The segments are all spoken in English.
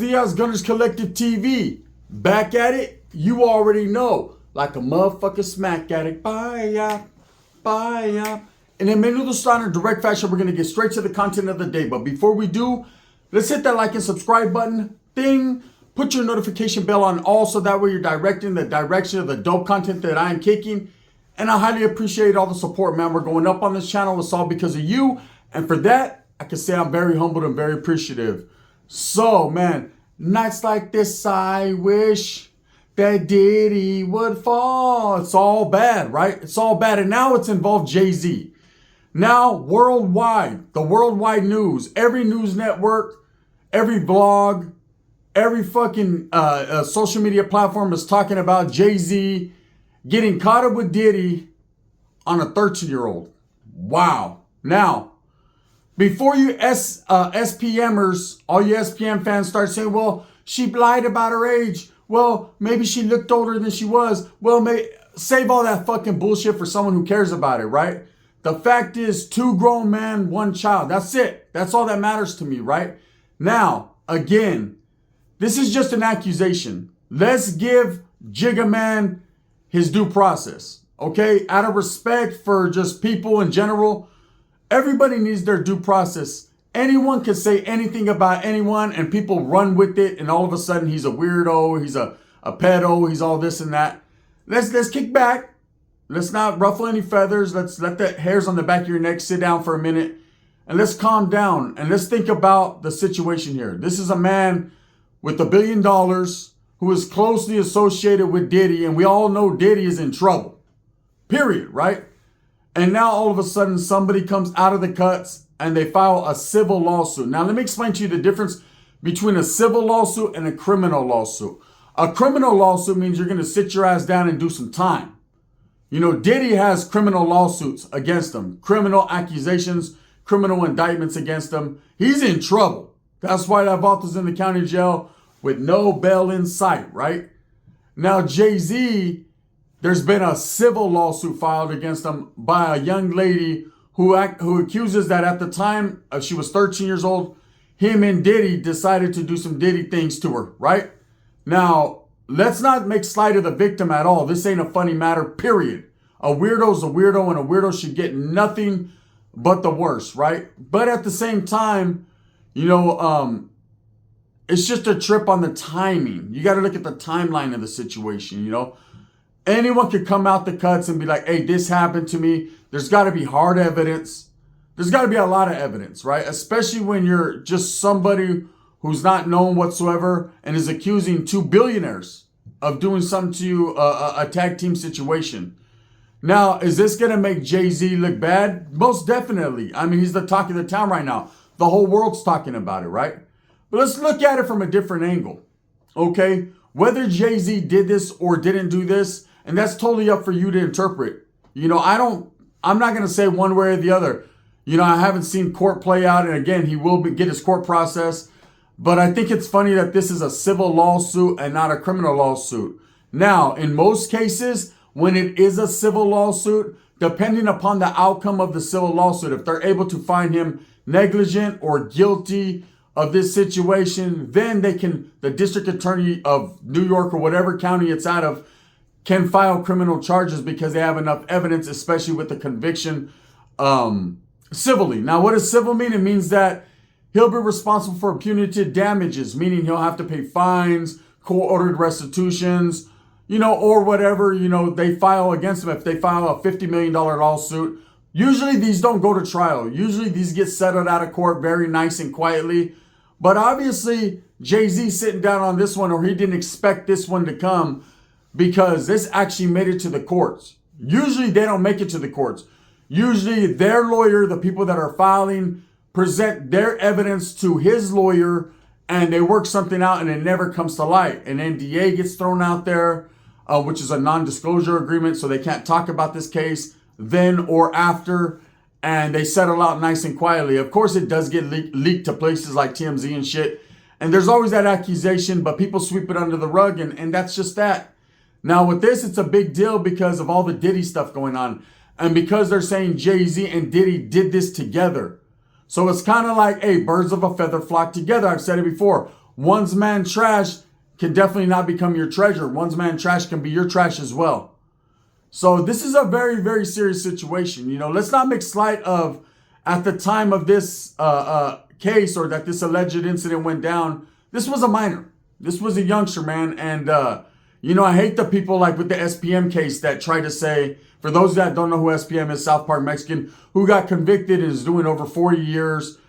Diaz Gunners Collective TV. Back at it, you already know. Like a motherfucking smack addict. Bye. And in Menudo style in direct fashion, we're going to get straight to the content of the day. But before we do, let's hit that like and subscribe button. Ding. Put your notification bell on all so that way you're directing the direction of the dope content that I am kicking. And I highly appreciate all the support, man. We're going up on this channel. It's all because of you. And for that, I can say I'm very humbled and very appreciative. So, man, nights like this, I wish that Diddy would fall. It's all bad, right? It's all bad. And now it's involved Jay-Z. Now, worldwide, the worldwide news, every news network, every blog, every fucking social media platform is talking about Jay-Z getting caught up with Diddy on a 13-year-old. Wow. Now, before you SPMers, all you SPM fans start saying, well, she lied about her age. Well, maybe she looked older than she was. Well, save all that fucking bullshit for someone who cares about it, right? The fact is, 2 grown men, 1 child. That's it. That's all that matters to me, right? Now, again, this is just an accusation. Let's give Jigga Man his due process, okay? Out of respect for just people in general, everybody needs their due process. Anyone can say anything about anyone and people run with it, and all of a sudden he's a weirdo, he's a pedo, he's all this and that. Let's kick back. Let's not ruffle any feathers. Let's let the hairs on the back of your neck sit down for a minute, and let's calm down and let's think about the situation here. This is a man with $1 billion who is closely associated with Diddy, and we all know Diddy is in trouble. Period, right? And now all of a sudden somebody comes out of the cuts and they file a civil lawsuit. Now let me explain to you the difference between a civil lawsuit and a criminal lawsuit. A criminal lawsuit means you're going to sit your ass down and do some time. You know, Diddy has criminal lawsuits against him, criminal accusations, criminal indictments against him. He's in trouble. That's why that vault's in the county jail with no bail in sight, right? Now, Jay-Z, there's been a civil lawsuit filed against him by a young lady who accuses that at the time she was 13 years old, him and Diddy decided to do some Diddy things to her, right? Now, let's not make slight of the victim at all. This ain't a funny matter, period. A weirdo's a weirdo, and a weirdo should get nothing but the worst, right? But at the same time, you know, it's just a trip on the timing. You got to look at the timeline of the situation, you know. Anyone could come out the cuts and be like, hey, this happened to me. There's got to be hard evidence. There's got to be a lot of evidence, right? Especially when you're just somebody who's not known whatsoever and is accusing 2 billionaires of doing something to you, a tag team situation. Now, is this going to make Jay-Z look bad? Most definitely. I mean, he's the talk of the town right now. The whole world's talking about it, right? But let's look at it from a different angle, okay? Whether Jay-Z did this or didn't do this, and that's totally up for you to interpret. You know, I'm not going to say one way or the other. You know, I haven't seen court play out, and again, he will get his court process. But I think it's funny that this is a civil lawsuit and not a criminal lawsuit. Now, in most cases, when it is a civil lawsuit, depending upon the outcome of the civil lawsuit, if they're able to find him negligent or guilty of this situation, then the district attorney of New York or whatever county it's out of can file criminal charges because they have enough evidence, especially with the conviction civilly. Now, what does civil mean? It means that he'll be responsible for punitive damages, meaning he'll have to pay fines, court-ordered restitutions, you know, or whatever, you know, they file against him. If they file a $50 million lawsuit, usually these don't go to trial. Usually these get settled out of court very nice and quietly. But obviously, Jay-Z sitting down on this one, or he didn't expect this one to come because this actually made it to the courts. Usually they don't make it to the courts. Usually their lawyer, the people that are filing, present their evidence to his lawyer and they work something out and it never comes to light. An NDA gets thrown out there, which is a non-disclosure agreement, so they can't talk about this case then or after, and they settle out nice and quietly. Of course, it does get leaked to places like TMZ and shit, and there's always that accusation, but people sweep it under the rug, and that's just that. Now, with this, it's a big deal because of all the Diddy stuff going on, and because they're saying Jay-Z and Diddy did this together. So it's kind of like, hey, birds of a feather flock together. I've said it before. one's man trash can definitely not become your treasure. One's man trash can be your trash as well. So this is a very, very serious situation. You know, let's not make light of, at the time of this case, or that this alleged incident went down, this was a minor. This was a youngster, man. And, you know, I hate the people like with the SPM case that try to say, for those that don't know who SPM is, South Park Mexican, who got convicted and is doing over 40 years,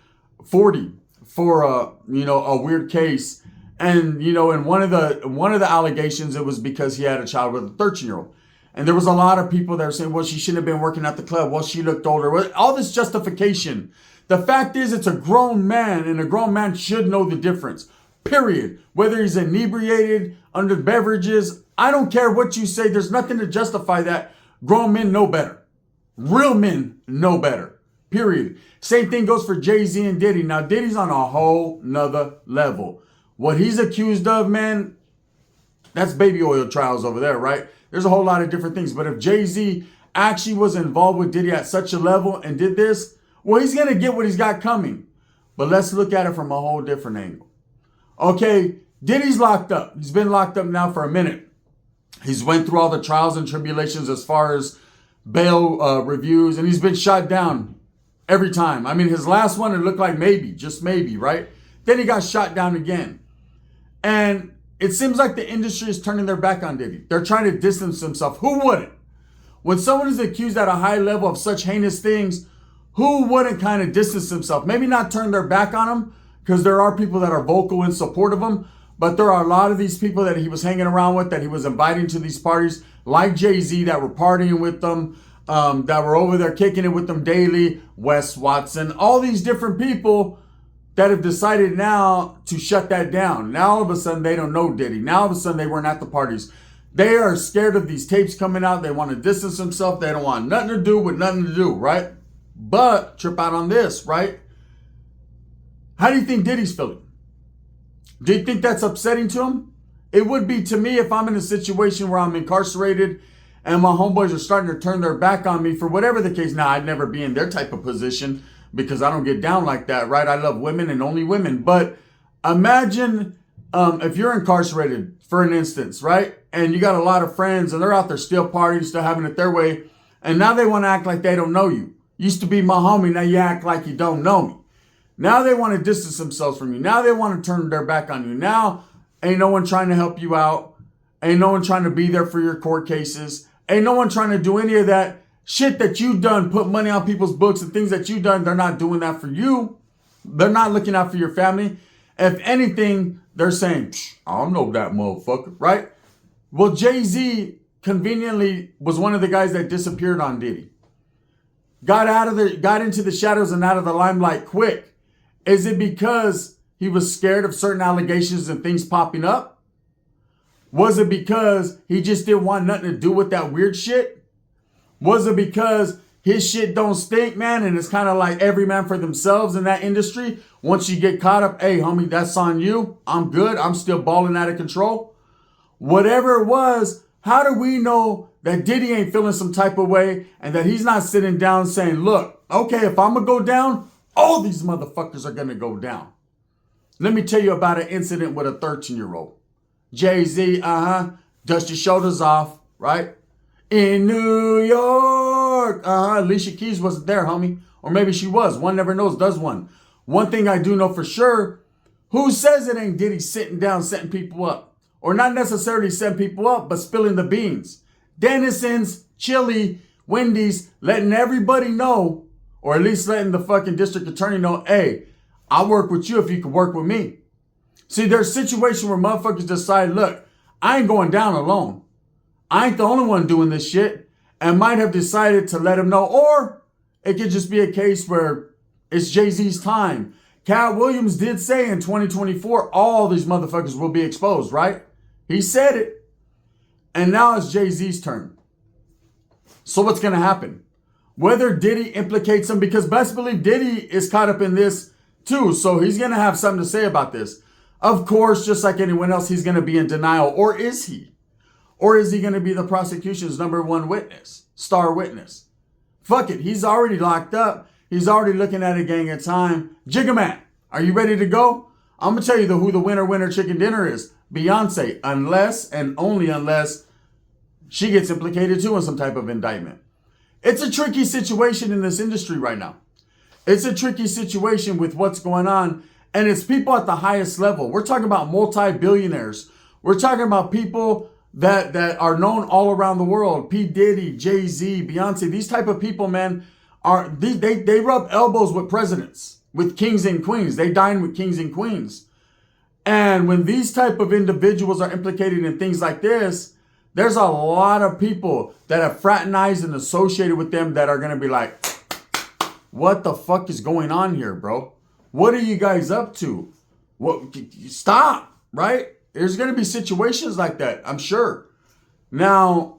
40 for, you know, a weird case. And, you know, in one of the allegations, it was because he had a child with a 13-year-old. And there was a lot of people that were saying, well, she shouldn't have been working at the club. Well, she looked older. Well, all this justification. The fact is, it's a grown man, and a grown man should know the difference. Period. Whether he's inebriated, under beverages, I don't care what you say. There's nothing to justify that. Grown men know better. Real men know better. Period. Same thing goes for Jay-Z and Diddy. Now, Diddy's on a whole nother level. What he's accused of, man, that's baby oil trials over there, right? There's a whole lot of different things. But if Jay-Z actually was involved with Diddy at such a level and did this, well, he's going to get what he's got coming. But let's look at it from a whole different angle. Okay, Diddy's locked up. He's been locked up now for a minute. He's went through all the trials and tribulations as far as bail reviews, and he's been shot down every time. I mean, his last one, it looked like maybe, just maybe, right? Then he got shot down again. And it seems like the industry is turning their back on Diddy. They're trying to distance themselves. Who wouldn't? When someone is accused at a high level of such heinous things, who wouldn't kind of distance themselves? Maybe not turn their back on him, because there are people that are vocal in support of him. But there are a lot of these people that he was hanging around with, that he was inviting to these parties, like Jay-Z, that were partying with them, that were over there kicking it with them daily, Wes Watson, all these different people that have decided now to shut that down. Now all of a sudden they don't know Diddy. Now all of a sudden they weren't at the parties. They are scared of these tapes coming out. They want to distance themselves. They don't want nothing to do with nothing to do, right? But trip out on this, right? How do you think Diddy's feeling? Do you think that's upsetting to him? It would be to me if I'm in a situation where I'm incarcerated and my homeboys are starting to turn their back on me for whatever the case. Now, I'd never be in their type of position because I don't get down like that, right? I love women and only women. But imagine if you're incarcerated, for an instance, right? And you got a lot of friends and they're out there still partying, still having it their way. And now they want to act like they don't know you. Used to be my homie, now you act like you don't know me. Now they want to distance themselves from you. Now they want to turn their back on you. Now ain't no one trying to help you out. Ain't no one trying to be there for your court cases. Ain't no one trying to do any of that shit that you done, put money on people's books and things that you done. They're not doing that for you. They're not looking out for your family. If anything, they're saying, I don't know that motherfucker, right? Well, Jay-Z conveniently was one of the guys that disappeared on Diddy. Got into the shadows and out of the limelight quick. Is it because he was scared of certain allegations and things popping up? Was it because he just didn't want nothing to do with that weird shit? Was it because his shit don't stink, man, and it's kind of like every man for themselves in that industry? Once you get caught up, hey, homie, that's on you. I'm good. I'm still balling out of control. Whatever it was, how do we know that Diddy ain't feeling some type of way and that he's not sitting down saying, look, okay, if I'm going to go down, all these motherfuckers are going to go down. Let me tell you about an incident with a 13-year-old. Jay-Z, dust your shoulders off, right? In New York, Alicia Keys wasn't there, homie. Or maybe she was. One never knows, does one. One thing I do know for sure, who says it ain't Diddy sitting down, setting people up? Or not necessarily setting people up, but spilling the beans. Dennison's, Chili, Wendy's, letting everybody know, or at least letting the fucking district attorney know, hey, I'll work with you if you can work with me. See, there's situations where motherfuckers decide, look, I ain't going down alone. I ain't the only one doing this shit, and might have decided to let him know. Or it could just be a case where it's Jay-Z's time. Cat Williams did say in 2024, all these motherfuckers will be exposed, right? He said it. And now it's Jay-Z's turn. So what's going to happen? Whether Diddy implicates him, because best believe Diddy is caught up in this too. So he's going to have something to say about this. Of course, just like anyone else, he's going to be in denial. Or is he? Or is he going to be the prosecution's number one witness, star witness? Fuck it. He's already locked up. He's already looking at a gang of time. Jigga Man, are you ready to go? I'm going to tell you who the winner chicken dinner is. Beyonce. Unless and only unless she gets implicated too in some type of indictment. It's a tricky situation in this industry right now. It's a tricky situation with what's going on. And it's people at the highest level. We're talking about multi-billionaires. We're talking about people that are known all around the world. P. Diddy, Jay-Z, Beyonce. These type of people, man, they rub elbows with presidents, with kings and queens. They dine with kings and queens. And when these type of individuals are implicated in things like this, there's a lot of people that have fraternized and associated with them that are going to be like, what the fuck is going on here, bro? What are you guys up to? What? Stop, right? There's going to be situations like that, I'm sure. Now,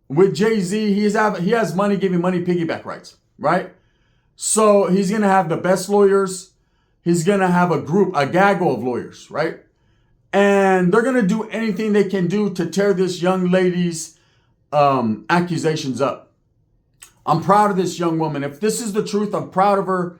with Jay-Z, he has money giving money piggyback rights, right? So he's going to have the best lawyers. He's going to have a gaggle of lawyers, right? And they're going to do anything they can do to tear this young lady's accusations up. I'm proud of this young woman. If this is the truth, I'm proud of her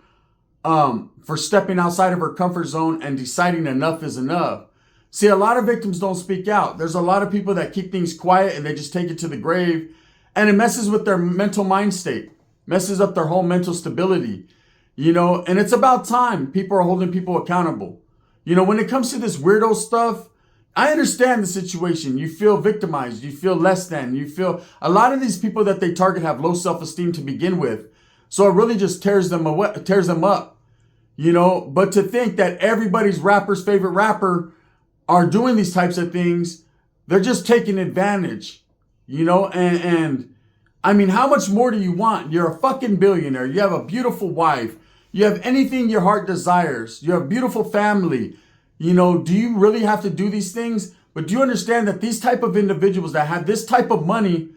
for stepping outside of her comfort zone and deciding enough is enough. See, a lot of victims don't speak out. There's a lot of people that keep things quiet and they just take it to the grave. And it messes with their mental mind state, messes up their whole mental stability. You know, and it's about time people are holding people accountable. You know, when it comes to this weirdo stuff, I understand the situation. You feel victimized. You feel less than. You feel a lot of these people that they target have low self-esteem to begin with. So it really just tears them up. You know, but to think that everybody's rapper's favorite rapper are doing these types of things, they're just taking advantage. You know, and I mean, how much more do you want? You're a fucking billionaire. You have a beautiful wife. You have anything your heart desires. You have a beautiful family. You know, do you really have to do these things? But do you understand that these type of individuals that have this type of money,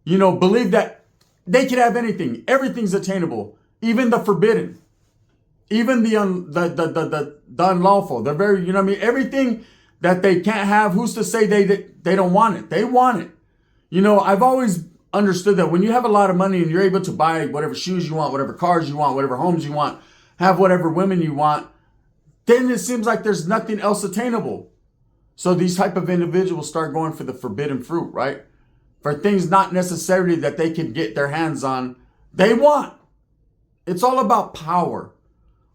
you know, believe that they can have anything. Everything's attainable. Even the forbidden. Even the unlawful. They're very, you know what I mean? Everything that they can't have, who's to say they don't want it? They want it. You know, I've always understood that when you have a lot of money and you're able to buy whatever shoes you want, whatever cars you want, whatever homes you want, have whatever women you want, then it seems like there's nothing else attainable. So these type of individuals start going for the forbidden fruit, right? For things not necessarily that they can get their hands on, they want. It's all about power.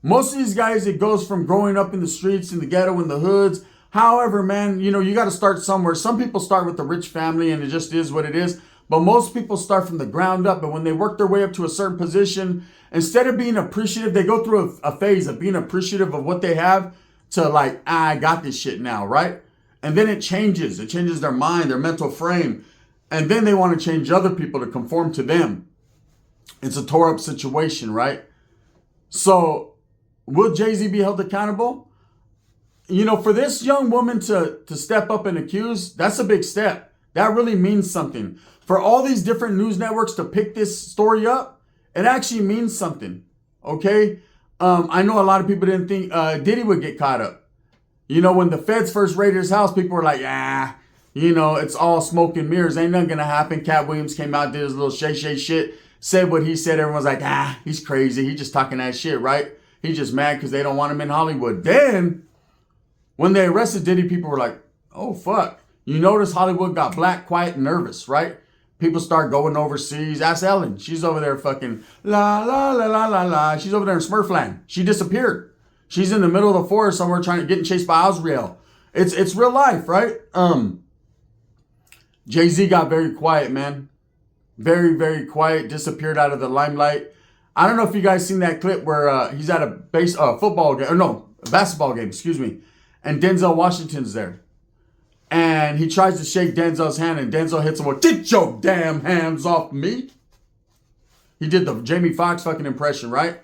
Most of these guys, it goes from growing up in the streets, in the ghetto, in the hoods. However, man, you know, you got to start somewhere. Some people start with a rich family and it just is what it is. But most people start from the ground up. And when they work their way up to a certain position, instead of being appreciative, they go through a phase of being appreciative of what they have to like, I got this shit now, right? And then it changes. It changes their mind, their mental frame. And then they want to change other people to conform to them. It's a tore up situation, right? So will Jay-Z be held accountable? You know, for this young woman to step up and accuse, that's a big step. That really means something. For all these different news networks to pick this story up, it actually means something, okay? I know a lot of people didn't think Diddy would get caught up. You know, when the feds first raided his house, people were like, you know, it's all smoke and mirrors. Ain't nothing gonna happen. Cat Williams came out, did his little shay shit, said what he said. Everyone's like, he's crazy. He's just talking that shit, right? He's just mad because they don't want him in Hollywood. Then, when they arrested Diddy, people were like, oh, fuck. You notice Hollywood got black, quiet, and nervous, right? People start going overseas. Ask Ellen. She's over there fucking la, la, la, la, la, la. She's over there in Smurfland. She disappeared. She's in the middle of the forest somewhere getting chased by Azrael. It's real life, right? Jay-Z got very quiet, man. Very, very quiet. Disappeared out of the limelight. I don't know if you guys seen that clip where he's at a basketball game, excuse me. And Denzel Washington's there. And he tries to shake Denzel's hand and Denzel hits him with, get your damn hands off me. He did the Jamie Foxx fucking impression, right?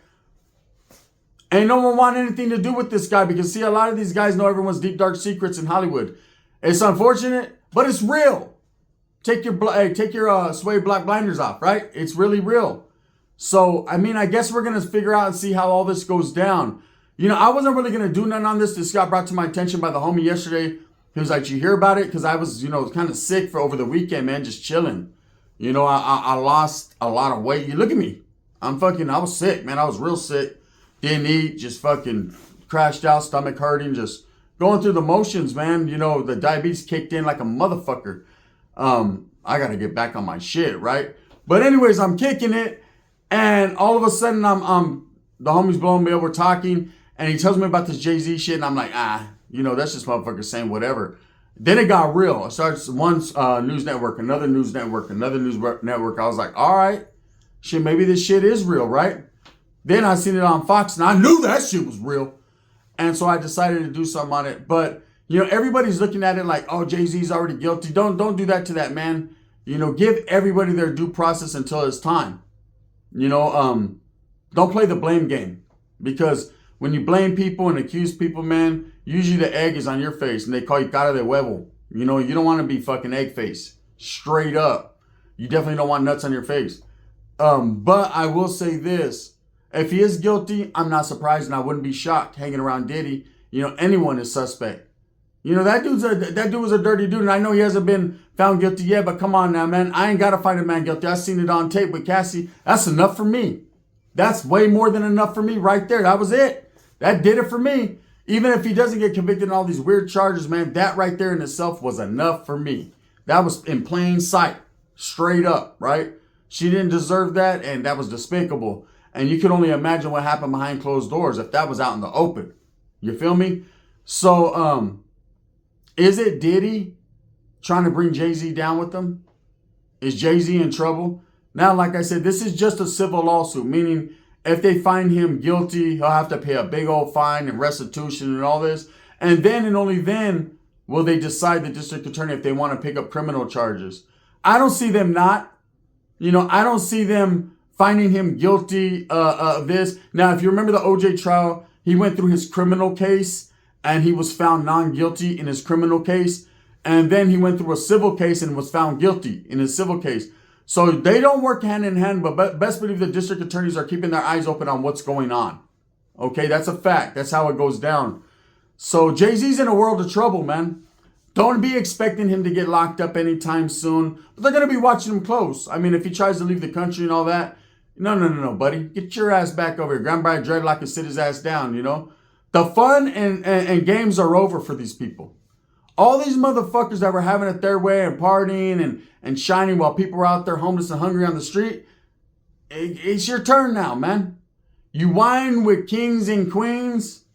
Ain't no one want anything to do with this guy because, see, a lot of these guys know everyone's deep, dark secrets in Hollywood. It's unfortunate, but it's real. Take your suede black blinders off, right? It's really real. So, I mean, I guess we're going to figure out and see how all this goes down. You know, I wasn't really going to do nothing on this. This got brought to my attention by the homie yesterday. He was like, you hear about it? Because I was, you know, kind of sick for over the weekend, man, just chilling. You know, I lost a lot of weight. You look at me. I was sick, man. I was real sick. Didn't eat, just fucking crashed out, stomach hurting, just going through the motions, man. You know, the diabetes kicked in like a motherfucker. I got to get back on my shit, right? But anyways, I'm kicking it. And all of a sudden, I'm the homie's blowing me up. We're talking. And he tells me about this Jay-Z shit. And I'm like, you know, that's just motherfuckers saying whatever. Then it got real. It starts one news network, another news network, another news network. I was like, all right, shit, maybe this shit is real, right? Then I seen it on Fox, and I knew that shit was real. And so I decided to do something on it. But, you know, everybody's looking at it like, oh, Jay-Z's already guilty. Don't do that to that man. You know, give everybody their due process until it's time. You know, don't play the blame game. Because when you blame people and accuse people, man, usually the egg is on your face and they call you cara de huevo. You know, you don't want to be fucking egg face. Straight up. You definitely don't want nuts on your face. But I will say this. If he is guilty, I'm not surprised and I wouldn't be shocked hanging around Diddy. You know, anyone is suspect. You know, that dude was a dirty dude. And I know he hasn't been found guilty yet, but come on now, man. I ain't got to find a man guilty. I seen it on tape with Cassie. That's enough for me. That's way more than enough for me right there. That was it. That did it for me. Even if he doesn't get convicted in all these weird charges, man, that right there in itself was enough for me. That was in plain sight. Straight up, right? She didn't deserve that, and that was despicable. And you can only imagine what happened behind closed doors if that was out in the open. You feel me? So, is it Diddy trying to bring Jay-Z down with them? Is Jay-Z in trouble? Now, like I said, this is just a civil lawsuit, meaning if they find him guilty, he'll have to pay a big old fine and restitution and all this. And then and only then will they decide, the district attorney, if they want to pick up criminal charges. I don't see them not. You know, I don't see them finding him guilty of this. Now, if you remember the OJ trial, he went through his criminal case and he was found non-guilty in his criminal case. And then he went through a civil case and was found guilty in his civil case. So they don't work hand in hand, but best believe the district attorneys are keeping their eyes open on what's going on. Okay, that's a fact. That's how it goes down. So Jay-Z's in a world of trouble, man. Don't be expecting him to get locked up anytime soon. But they're going to be watching him close. I mean, if he tries to leave the country and all that, no, buddy. Get your ass back over here. Grab by a dreadlock and sit his ass down, you know. The fun and games are over for these people. All these motherfuckers that were having it their way and partying and shining while people were out there homeless and hungry on the street, it's your turn now, man. You whine with kings and queens,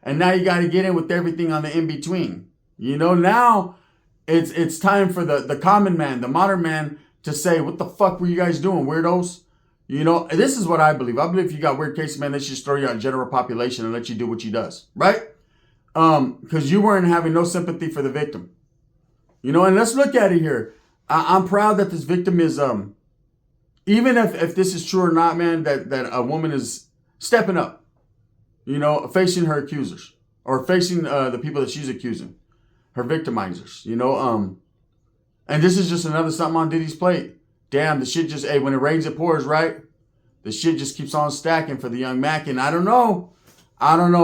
and now you got to get in with everything on the in-between. You know, now it's time for the common man, the modern man, to say, what the fuck were you guys doing, weirdos? You know, this is what I believe. I believe if you got weird cases, man, they should just throw you out in general population and let you do what you does, right? Because you weren't having no sympathy for the victim. You know, and let's look at it here. I'm proud that this victim is, even if this is true or not, man, that a woman is stepping up, you know, facing her accusers or facing the people that she's accusing, her victimizers, you know. And this is just another something on Diddy's plate. Damn, the shit just, hey, when it rains, it pours, right? The shit just keeps on stacking for the young Mac. And I don't know,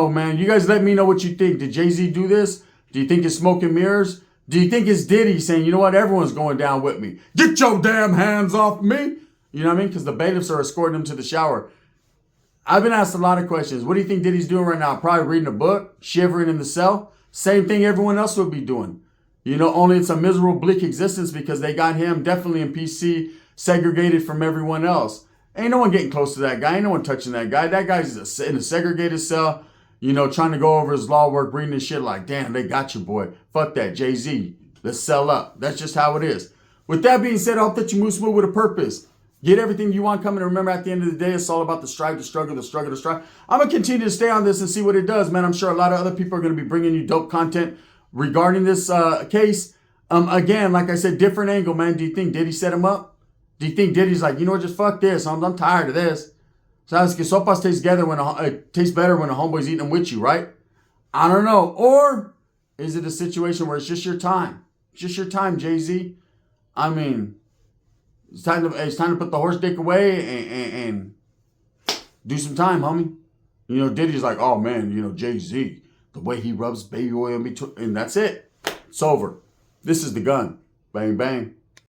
man. You guys let me know what you think. Did Jay-Z do this? Do you think it's smoke and mirrors? Do you think it's Diddy saying, you know what, everyone's going down with me? Get your damn hands off me. You know what I mean? Because the bailiffs are escorting him to the shower. I've been asked a lot of questions. What do you think Diddy's doing right now? Probably reading a book, shivering in the cell. Same thing everyone else would be doing. You know, only it's a miserable, bleak existence because they got him definitely in PC, segregated from everyone else. Ain't no one getting close to that guy. Ain't no one touching that guy. That guy's in a segregated cell, you know, trying to go over his law work, reading his shit like, damn, they got you, boy. Fuck that, Jay-Z. Let's sell up. That's just how it is. With that being said, I hope that you move smooth with a purpose. Get everything you want coming. Remember, at the end of the day, it's all about the strive, the struggle, the struggle, the strive. I'm going to continue to stay on this and see what it does, man. I'm sure a lot of other people are going to be bringing you dope content regarding this case. Again, like I said, different angle, man. Do you think Diddy set him up? Do you think Diddy's like, you know what, just fuck this. I'm tired of this. Sabes que sopas tastes better when a homeboy's eating them with you, right? I don't know. Or is it a situation where it's just your time? It's just your time, Jay-Z. I mean, it's time to put the horse dick away and do some time, homie. You know, Diddy's like, oh man, you know, Jay-Z, the way he rubs baby oil in between, and that's it. It's over. This is the gun. Bang, bang.